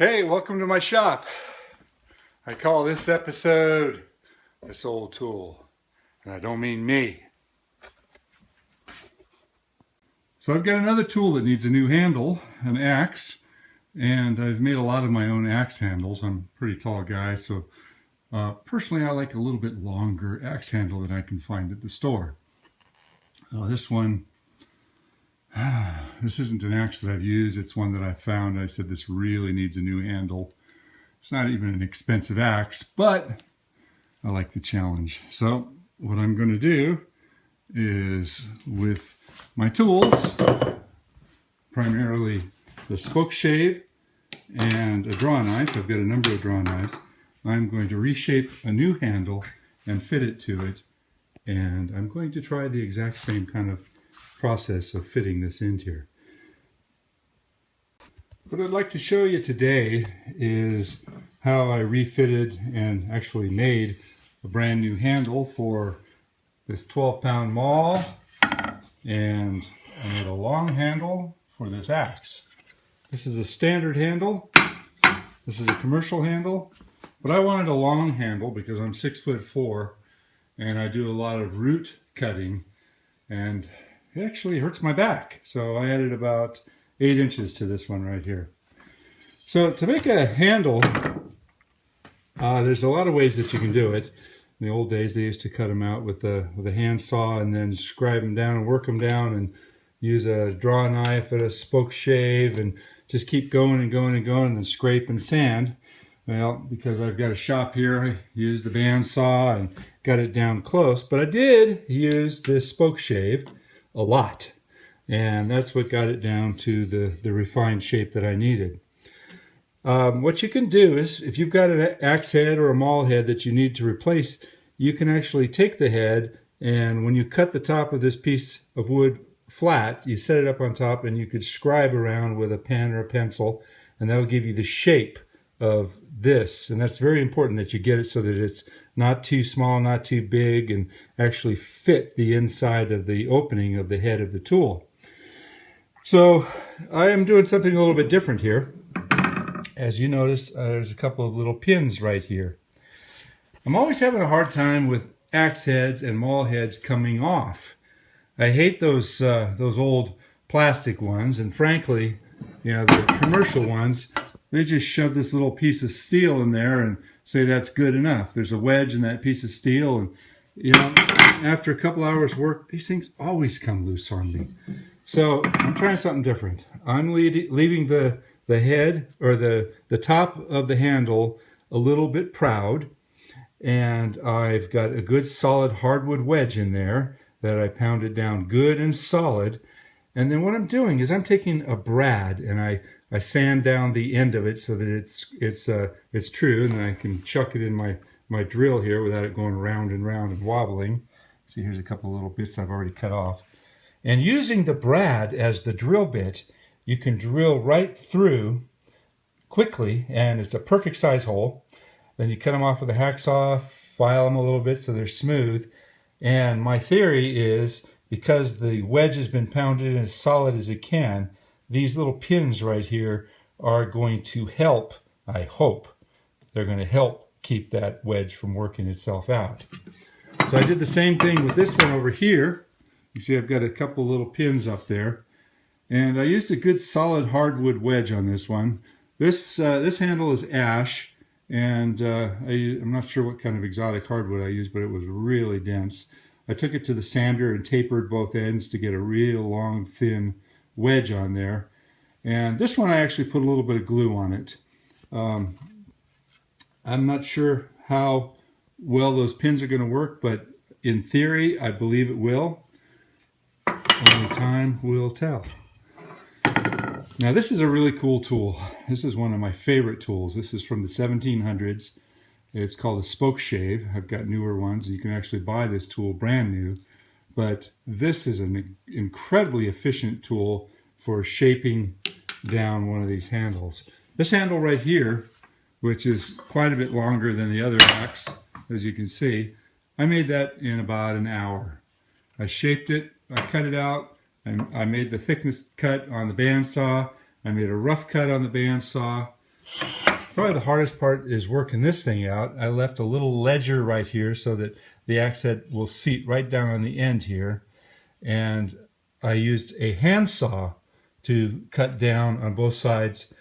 Hey, welcome to my shop. I call this episode This Old Tool, and I don't mean me. So I've got another tool that needs a new handle, an axe, and I've made a lot of my own axe handles. I'm a pretty tall guy, so personally I like a little bit longer axe handle than I can find at the store. This one, this isn't an axe that I've used, it's one that I found. I said this really needs a new handle. It's not even an expensive axe, but I like the challenge. So what I'm going to do is, with my tools, primarily the spoke shave and a draw knife, I've got a number of draw knives, I'm going to reshape a new handle and fit it to it. And I'm going to try the exact same kind of process of fitting this in here. What I'd like to show you today is how I refitted and actually made a brand new handle for this 12-pound maul, and I made a long handle for this axe. This is a standard handle, this is a commercial handle, but I wanted a long handle because I'm 6'4" and I do a lot of root cutting, and it actually hurts my back. So I added about 8 inches to this one right here. So to make a handle, there's a lot of ways that you can do it. In the old days, they used to cut them out with a hand saw and then scribe them down and work them down and use a draw knife and a spoke shave and just keep going and going and going and then scrape and sand. Well, because I've got a shop here, I used the band saw and got it down close, but I did use this spoke shave a lot, and that's what got it down to the refined shape that I needed. What you can do is, if you've got an axe head or a maul head that you need to replace, you can actually take the head, and when you cut the top of this piece of wood flat, you set it up on top and you could scribe around with a pen or a pencil, and that'll give you the shape of this. And that's very important that you get it so that it's not too small, not too big, and actually fit the inside of the opening of the head of the tool. So I am doing something a little bit different here. As you notice, there's a couple of little pins right here. I'm always having a hard time with axe heads and maul heads coming off. I hate those old plastic ones, and frankly, the commercial ones, they just shove this little piece of steel in there and say that's good enough. There's a wedge in that piece of steel, and after a couple hours work, these things always come loose on me. So I'm trying something different. I'm leaving the head, or the top of the handle, a little bit proud, and I've got a good solid hardwood wedge in there that I pounded down good and solid. And then what I'm doing is I'm taking a brad and I sand down the end of it so that it's true, and then I can chuck it in my drill here without it going round and round and wobbling. See, here's a couple of little bits I've already cut off. And using the brad as the drill bit, you can drill right through quickly, and it's a perfect size hole. Then you cut them off with a hacksaw, file them a little bit so they're smooth. And my theory is, because the wedge has been pounded in as solid as it can, these little pins right here are going to help, I hope, they're going to help keep that wedge from working itself out. So I did the same thing with this one over here. You see I've got a couple little pins up there. And I used a good solid hardwood wedge on this one. This handle is ash, and I'm not sure what kind of exotic hardwood I used, but it was really dense. I took it to the sander and tapered both ends to get a real long, thin wedge on there. And this one I actually put a little bit of glue on it. I'm not sure how well those pins are going to work, but in theory I believe it will. Only time will tell. Now this is a really cool tool. This is one of my favorite tools. This is from the 1700s. It's called a spoke shave. I've got newer ones. You can actually buy this tool brand new. But this is an incredibly efficient tool for shaping down one of these handles. This handle right here, which is quite a bit longer than the other axe, as you can see, I made that in about an hour. I shaped it, I cut it out, and I made the thickness cut on the bandsaw. I made a rough cut on the bandsaw, Probably the hardest part is working this thing out. I left a little ledger right here so that the axe head will seat right down on the end here. And I used a handsaw to cut down on both sides.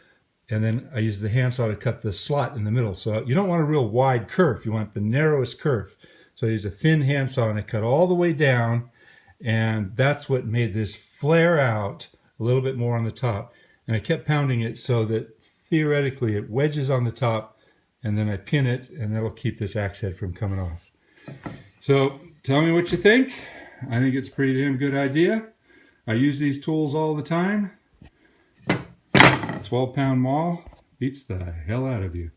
And then I used the handsaw to cut the slot in the middle. So you don't want a real wide kerf. You want the narrowest kerf. So I used a thin handsaw and I cut all the way down. And that's what made this flare out a little bit more on the top. And I kept pounding it so that theoretically it wedges on the top, and then I pin it, and that'll keep this axe head from coming off. So tell me what you think. I think it's a pretty damn good idea. I use these tools all the time. 12-pound maul beats the hell out of you.